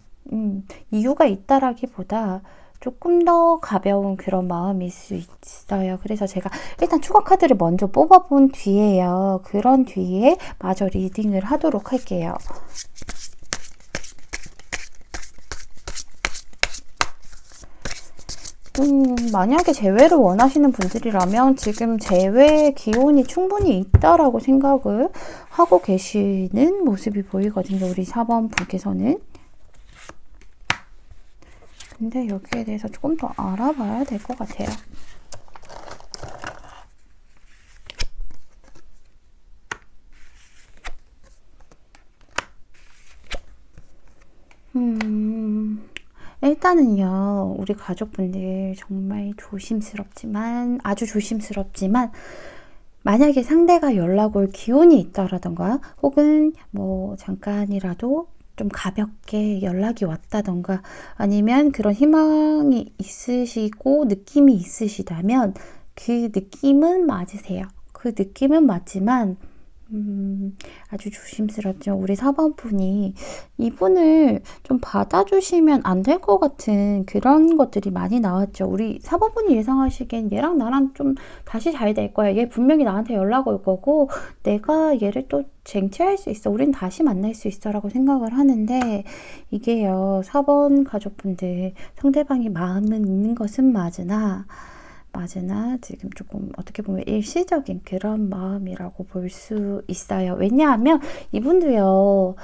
이유가 있다라기보다 조금 더 가벼운 그런 마음일 수 있어요. 그래서 제가 일단 추가 카드를 먼저 뽑아본 뒤에요. 그런 뒤에 마저 리딩을 하도록 할게요. 만약에 재회를 원하시는 분들이라면 지금 재회 기운이 충분히 있다라고 생각을 하고 계시는 모습이 보이거든요. 우리 4번 분께서는. 근데 여기에 대해서 조금 더 알아봐야 될 것 같아요. 일단은요, 우리 가족분들 정말 조심스럽지만, 아주 조심스럽지만, 만약에 상대가 연락 올 기운이 있다라던가, 혹은 잠깐이라도 좀 가볍게 연락이 왔다던가 아니면 그런 희망이 있으시고 느낌이 있으시다면 그 느낌은 맞으세요. 그 느낌은 맞지만 아주 조심스럽죠. 우리 4번 분이 이분을 좀 받아주시면 안 될 것 같은 그런 것들이 많이 나왔죠. 우리 4번 분이 예상하시기엔 얘랑 나랑 좀 다시 잘 될 거야. 얘 분명히 나한테 연락 올 거고 내가 얘를 또 쟁취할 수 있어. 우린 다시 만날 수 있어 라고 생각을 하는데 이게요. 4번 가족분들 상대방이 마음은 있는 것은 맞으나 지금 조금 어떻게 보면 일시적인 그런 마음이라고 볼 수 있어요. 왜냐하면 이분도요,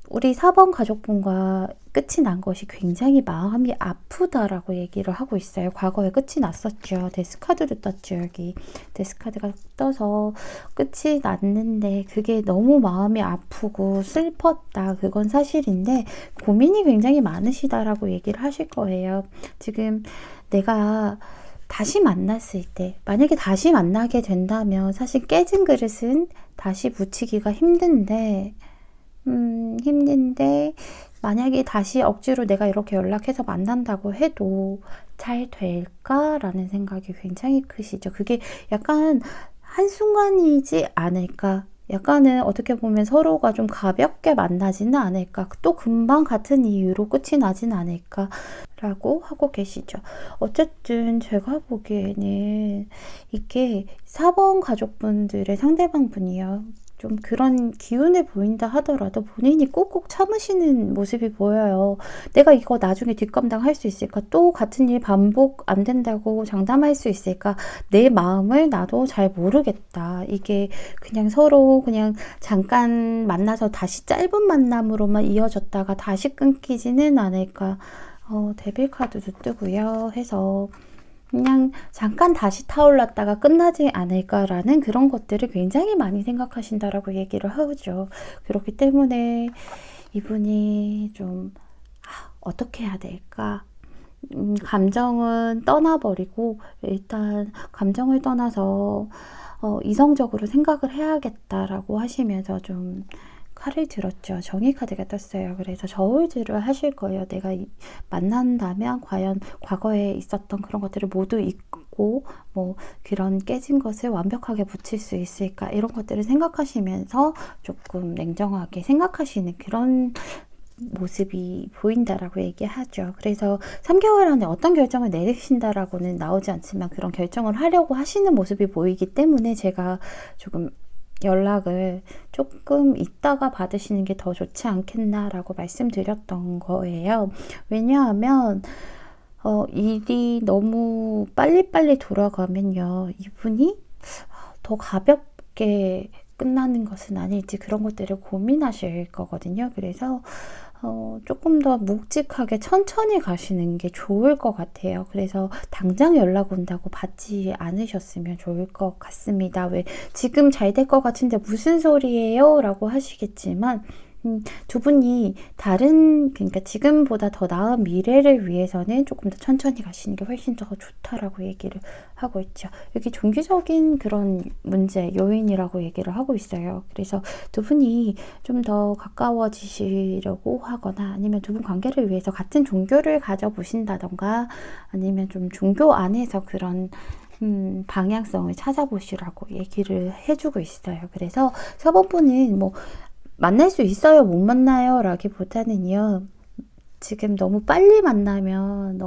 우리 4번 가족분과 끝이 난 것이 굉장히 마음이 아프다라고 얘기를 하고 있어요. 과거에 끝이 났었죠. 데스카드도 떴죠. 여기 데스카드가 떠서 끝이 났는데 그게 너무 마음이 아프고 슬펐다. 그건 사실인데 고민이 굉장히 많으시다라고 얘기를 하실 거예요. 지금 내가 다시 만났을 때, 만약에 다시 만나게 된다면 사실 깨진 그릇은 다시 붙이기가 힘든데 만약에 다시 억지로 내가 이렇게 연락해서 만난다고 해도 잘 될까라는 생각이 굉장히 크시죠. 그게 약간 한순간이지 않을까. 약간은 어떻게 보면 서로가 좀 가볍게 만나지는 않을까. 또 금방 같은 이유로 끝이 나진 않을까. 라고 하고 계시죠. 어쨌든 제가 보기에는 이게 4번 가족분들의 상대방 분이요. 좀 그런 기운을 보인다 하더라도 본인이 꼭꼭 참으시는 모습이 보여요. 내가 이거 나중에 뒷감당 할 수 있을까? 또 같은 일 반복 안 된다고 장담할 수 있을까? 내 마음을 나도 잘 모르겠다. 이게 그냥 서로 그냥 잠깐 만나서 다시 짧은 만남으로만 이어졌다가 다시 끊기지는 않을까? 데빌 카드도 뜨고요. 해서 그냥 잠깐 다시 타올랐다가 끝나지 않을까라는 그런 것들을 굉장히 많이 생각하신다라고 얘기를 하죠. 그렇기 때문에 이분이 좀 어떻게 해야 될까? 감정은 떠나버리고 일단 감정을 떠나서 이성적으로 생각을 해야겠다라고 하시면서 좀 칼을 들었죠. 정의 카드가 떴어요. 그래서 저울질을 하실 거예요. 내가 만난다면 과연 과거에 있었던 그런 것들을 모두 잊고 뭐 그런 깨진 것을 완벽하게 붙일 수 있을까 이런 것들을 생각하시면서 조금 냉정하게 생각하시는 그런 모습이 보인다라고 얘기하죠. 그래서 3개월 안에 어떤 결정을 내리신다라고는 나오지 않지만 그런 결정을 하려고 하시는 모습이 보이기 때문에 제가 조금 연락을 조금 있다가 받으시는 게 더 좋지 않겠나라고 말씀드렸던 거예요. 왜냐하면 일이 너무 빨리빨리 돌아가면요. 이분이 더 가볍게 끝나는 것은 아닐지 그런 것들을 고민하실 거거든요. 그래서 조금 더 묵직하게 천천히 가시는 게 좋을 것 같아요. 그래서 당장 연락 온다고 받지 않으셨으면 좋을 것 같습니다. 왜 지금 잘 될 것 같은데 무슨 소리예요? 라고 하시겠지만 두 분이 그러니까 지금보다 더 나은 미래를 위해서는 조금 더 천천히 가시는 게 훨씬 더 좋다라고 얘기를 하고 있죠. 여기 종교적인 그런 문제, 요인이라고 얘기를 하고 있어요. 그래서 두 분이 좀 더 가까워지시려고 하거나 아니면 두 분 관계를 위해서 같은 종교를 가져보신다던가 아니면 좀 종교 안에서 그런 방향성을 찾아보시라고 얘기를 해주고 있어요. 그래서 4번 분은 뭐 만날 수 있어요? 못 만나요? 라기보다는요. 지금 너무 빨리 만나면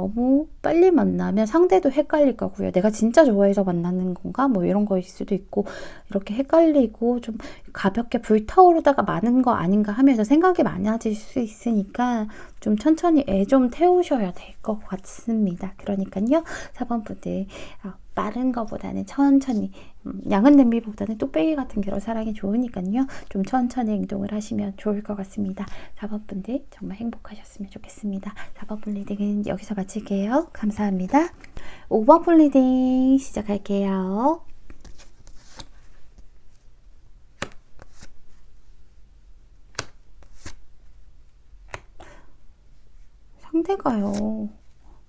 상대도 헷갈릴 거고요. 내가 진짜 좋아해서 만나는 건가? 뭐 이런 거일 수도 있고 이렇게 헷갈리고 좀 가볍게 불타오르다가 마는 거 아닌가 하면서 생각이 많아질 수 있으니까 좀 천천히 애 좀 태우셔야 될 것 같습니다. 그러니까요. 4번 분들 빠른 거보다는 천천히 양은 냄비보다는 뚝배기 같은 그런 사랑이 좋으니까요. 좀 천천히 행동을 하시면 좋을 것 같습니다. 4번 분들 정말 행복하셨으면 좋겠습니다. 4번 분 리딩은 여기서 마칠게요. 감사합니다. 5번 분 리딩 시작할게요. 상대가요.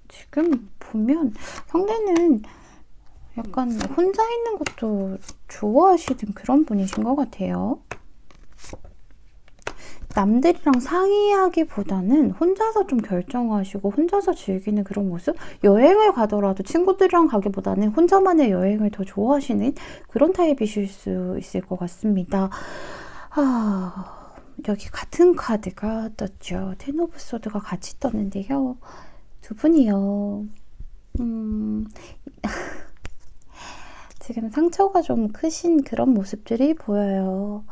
지금 보면 상대는 약간 혼자 있는 것도 좋아하시는 그런 분이신 것 같아요. 남들이랑 상의하기보다는 혼자서 좀 결정하시고 혼자서 즐기는 그런 모습? 여행을 가더라도 친구들이랑 가기보다는 혼자만의 여행을 더 좋아하시는 그런 타입이실 수 있을 것 같습니다. 여기 같은 카드가 떴죠. 텐 오브 소드가 같이 떴는데요. 두 분이요. 지금 상처가 좀 크신 그런 모습들이 보여요.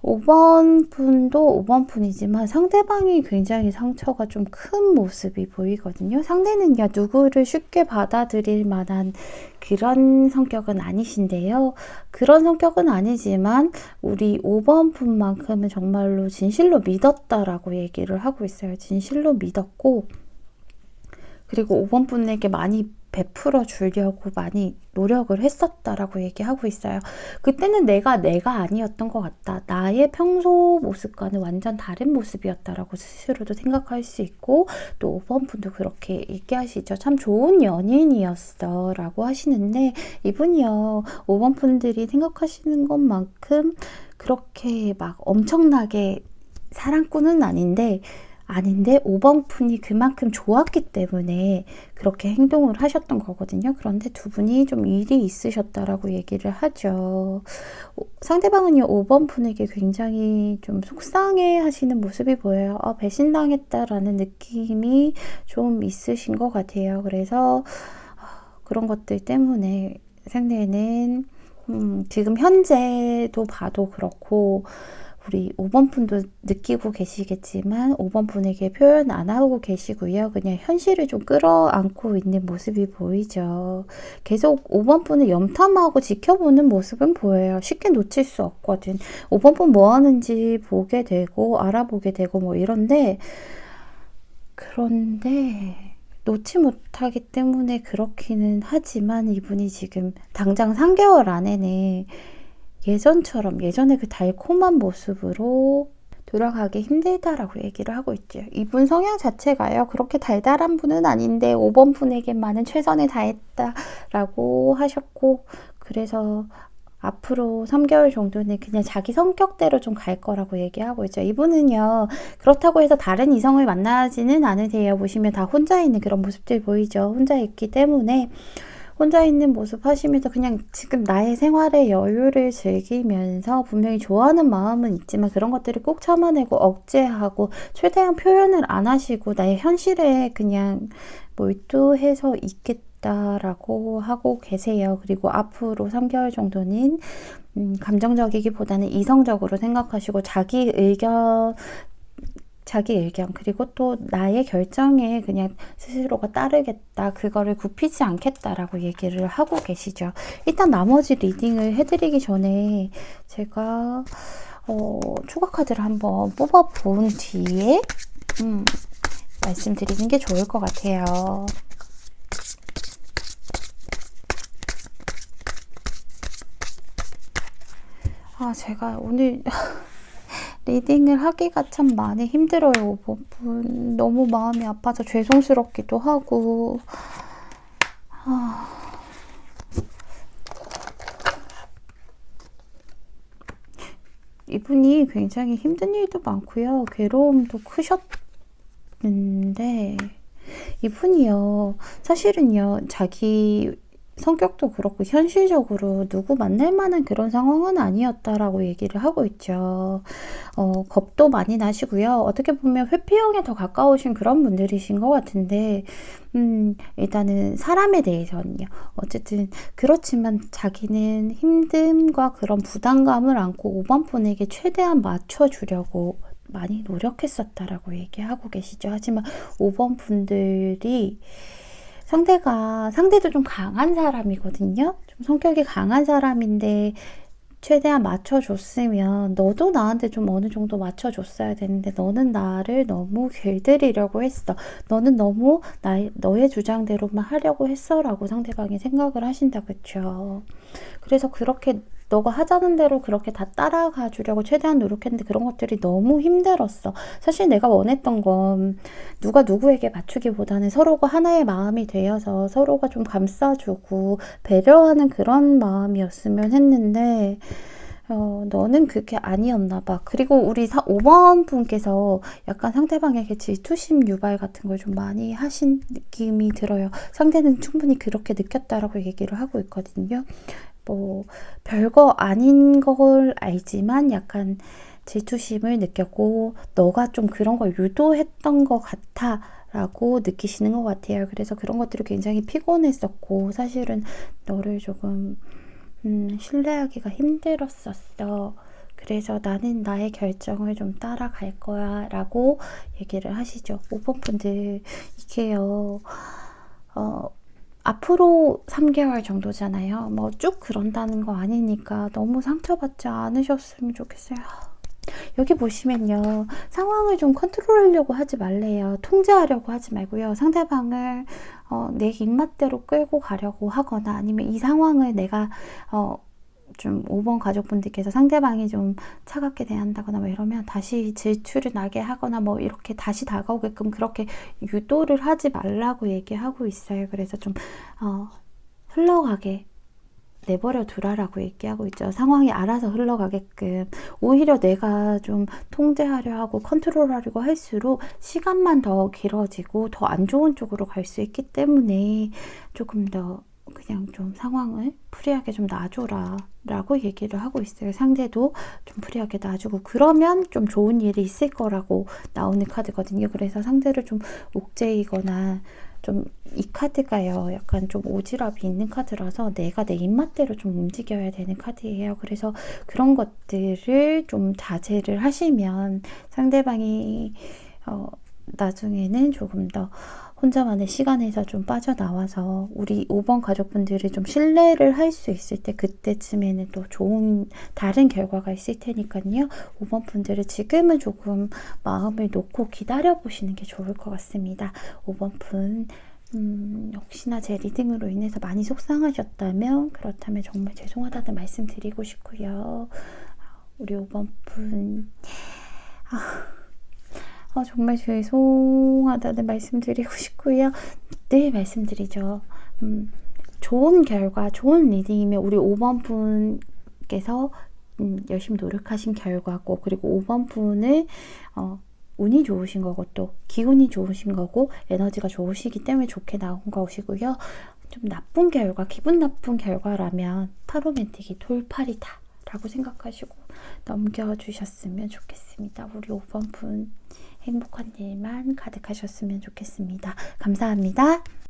5번 분도 5번 분이지만 상대방이 굉장히 상처가 좀 큰 모습이 보이거든요. 상대는요, 누구를 쉽게 받아들일 만한 그런 성격은 아니신데요. 그런 성격은 아니지만 우리 5번 분만큼은 정말로 진실로 믿었다라고 얘기를 하고 있어요. 진실로 믿었고, 그리고 5번 분에게 많이 베풀어 주려고 많이 노력을 했었다라고 얘기하고 있어요. 그때는 내가 아니었던 것 같다. 나의 평소 모습과는 완전 다른 모습이었다라고 스스로도 생각할 수 있고, 또 5번 분도 그렇게 얘기하시죠. 참 좋은 연인이었어 라고 하시는데, 이분이요, 5번 분들이 생각하시는 것만큼 그렇게 막 엄청나게 사랑꾼은 아닌데 5번 분이 그만큼 좋았기 때문에 그렇게 행동을 하셨던 거거든요. 그런데 두 분이 좀 일이 있으셨다라고 얘기를 하죠. 상대방은요, 5번 분에게 굉장히 좀 속상해 하시는 모습이 보여요. 배신당했다라는 느낌이 좀 있으신 것 같아요. 그래서 그런 것들 때문에 상대는 지금 현재도 봐도 그렇고, 우리 5번 분도 느끼고 계시겠지만 5번 분에게 표현 안 하고 계시고요. 그냥 현실을 좀 끌어안고 있는 모습이 보이죠. 계속 5번 분을 염탐하고 지켜보는 모습은 보여요. 쉽게 놓칠 수 없거든. 5번 분 뭐 하는지 보게 되고 알아보게 되고 뭐 이런데, 그런데 놓지 못하기 때문에 그렇기는 하지만 이분이 지금 당장 3개월 안에는 예전처럼, 예전의 그 달콤한 모습으로 돌아가기 힘들다라고 얘기를 하고 있죠. 이분 성향 자체가요, 그렇게 달달한 분은 아닌데 5번 분에게만은 최선을 다했다라고 하셨고, 그래서 앞으로 3개월 정도는 그냥 자기 성격대로 좀 갈 거라고 얘기하고 있죠. 이분은요, 그렇다고 해서 다른 이성을 만나지는 않으세요. 보시면 다 혼자 있는 그런 모습들 보이죠. 혼자 있기 때문에 혼자 있는 모습 하시면서 그냥 지금 나의 생활의 여유를 즐기면서 분명히 좋아하는 마음은 있지만 그런 것들을 꼭 참아내고 억제하고 최대한 표현을 안 하시고 나의 현실에 그냥 몰두해서 있겠다라고 하고 계세요. 그리고 앞으로 3개월 정도는 감정적이기보다는 이성적으로 생각하시고 자기 의견 그리고 또 나의 결정에 그냥 스스로가 따르겠다, 그거를 굽히지 않겠다라고 얘기를 하고 계시죠. 일단 나머지 리딩을 해드리기 전에 제가 추가 카드를 한번 뽑아본 뒤에 말씀드리는 게 좋을 것 같아요. 제가 오늘 리딩을 하기가 참 많이 힘들어요. 5번. 너무 마음이 아파서 죄송스럽기도 하고. 이분이 굉장히 힘든 일도 많고요. 괴로움도 크셨는데, 이분이요, 사실은요, 자기 성격도 그렇고 현실적으로 누구 만날 만한 그런 상황은 아니었다라고 얘기를 하고 있죠. 겁도 많이 나시고요. 어떻게 보면 회피형에 더 가까우신 그런 분들이신 것 같은데, 일단은 사람에 대해서는요. 어쨌든 그렇지만 자기는 힘듦과 그런 부담감을 안고 5번 분에게 최대한 맞춰주려고 많이 노력했었다라고 얘기하고 계시죠. 하지만 5번 분들이 상대도 좀 강한 사람이거든요. 좀 성격이 강한 사람인데 최대한 맞춰줬으면 너도 나한테 좀 어느 정도 맞춰줬어야 되는데 너는 나를 너무 길들이려고 했어. 너는 너무 너의 주장대로만 하려고 했어 라고 상대방이 생각을 하신다, 그쵸? 그래서 그렇게 너가 하자는 대로 그렇게 다 따라가 주려고 최대한 노력했는데 그런 것들이 너무 힘들었어. 사실 내가 원했던 건 누가 누구에게 맞추기보다는 서로가 하나의 마음이 되어서 서로가 좀 감싸주고 배려하는 그런 마음이었으면 했는데, 너는 그게 아니었나 봐. 그리고 우리 5번 분께서 약간 상대방에게 질투심 유발 같은 걸 좀 많이 하신 느낌이 들어요. 상대는 충분히 그렇게 느꼈다라고 얘기를 하고 있거든요. 뭐 별거 아닌 걸 알지만 약간 질투심을 느꼈고 너가 좀 그런 걸 유도했던 것 같아 라고 느끼시는 것 같아요. 그래서 그런 것들이 굉장히 피곤했었고 사실은 너를 조금 신뢰하기가 힘들었었어. 그래서 나는 나의 결정을 좀 따라갈 거야 라고 얘기를 하시죠. 5번 분들 이게요. 앞으로 3개월 정도잖아요. 뭐 쭉 그런다는 거 아니니까 너무 상처받지 않으셨으면 좋겠어요. 여기 보시면요. 상황을 좀 컨트롤하려고 하지 말래요. 통제하려고 하지 말고요. 상대방을 내 입맛대로 끌고 가려고 하거나 아니면 이 상황을 내가 좀 5번 가족분들께서 상대방이 좀 차갑게 대한다거나 뭐 이러면 다시 질투를 나게 하거나 뭐 이렇게 다시 다가오게끔 그렇게 유도를 하지 말라고 얘기하고 있어요. 그래서 좀 흘러가게 내버려 두라라고 얘기하고 있죠. 상황이 알아서 흘러가게끔. 오히려 내가 좀 통제하려 하고 컨트롤하려고 할수록 시간만 더 길어지고 더 안 좋은 쪽으로 갈 수 있기 때문에 조금 더 그냥 좀 상황을 프리하게 좀 놔줘라 라고 얘기를 하고 있어요. 상대도 좀 프리하게 놔주고 그러면 좀 좋은 일이 있을 거라고 나오는 카드거든요. 그래서 상대를 좀 옥죄이거나 좀 이 카드가요. 약간 좀 오지랖이 있는 카드라서 내가 내 입맛대로 좀 움직여야 되는 카드예요. 그래서 그런 것들을 좀 자제를 하시면 상대방이 나중에는 조금 더 혼자만의 시간에서 좀 빠져나와서 우리 5번 가족분들이 좀 신뢰를 할 수 있을 때 그때쯤에는 또 좋은 다른 결과가 있을 테니까요. 5번 분들은 지금은 조금 마음을 놓고 기다려 보시는 게 좋을 것 같습니다. 5번 분 혹시나 제 리딩으로 인해서 많이 속상하셨다면 그렇다면 정말 죄송하다는 말씀 드리고 싶고요. 우리 5번 분 정말 죄송하다는 말씀 드리고 싶고요. 늘 말씀드리죠. 좋은 결과, 좋은 리딩이면 우리 5번 분께서 열심히 노력하신 결과고 그리고 5번 분을 운이 좋으신 거고 또 기운이 좋으신 거고 에너지가 좋으시기 때문에 좋게 나온 것이고요. 좀 나쁜 결과, 기분 나쁜 결과라면 타로맨틱이 돌팔이다 라고 생각하시고 넘겨주셨으면 좋겠습니다. 우리 5번 분 행복한 일만 가득하셨으면 좋겠습니다. 감사합니다.